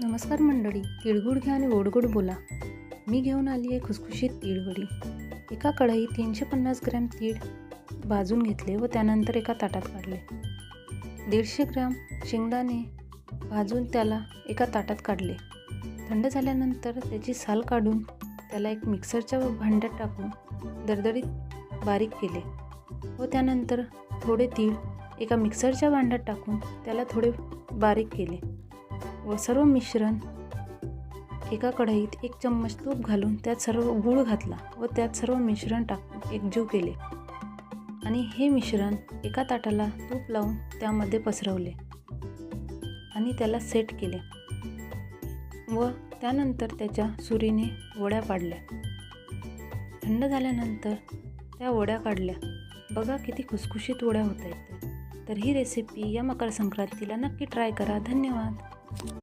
नमस्कार मंडळी, तिळगुळ घ्या आणि गोड बोला. मी घेऊन आली आहे खुसखुशीत तीळवडी. एका कढईत 350 ग्रॅम तीळ भाजून घेतले व त्यानंतर एका ताटात काढले. 150 ग्रॅम शेंगदाणे भाजून त्याला एका ताटात काढले. थंड झाल्यानंतर त्याची साल काढून त्याला एक मिक्सरच्या भांड्यात टाकून दरदरीत बारीक केले व त्यानंतर थोडे तीळ एका मिक्सरच्या भांड्यात टाकून त्याला थोडे बारीक केले व सर्व मिश्रण एका कढईत 1 चम्मच तूप घालून त्यात सर्व गूळ घातला व त्यात सर्व मिश्रण टाकून एकजीव केले आणि हे मिश्रण एका ताटाला तूप लावून त्यामध्ये पसरवले आणि त्याला सेट केले व त्यानंतर त्याच्या सुरीने वड्या पाडल्या. थंड झाल्यानंतर त्या वड्या काढल्या. बघा किती खुसखुशीत वड्या होत आहेत. तर ही रेसिपी या मकर संक्रांतीला नक्की ट्राय करा. धन्यवाद.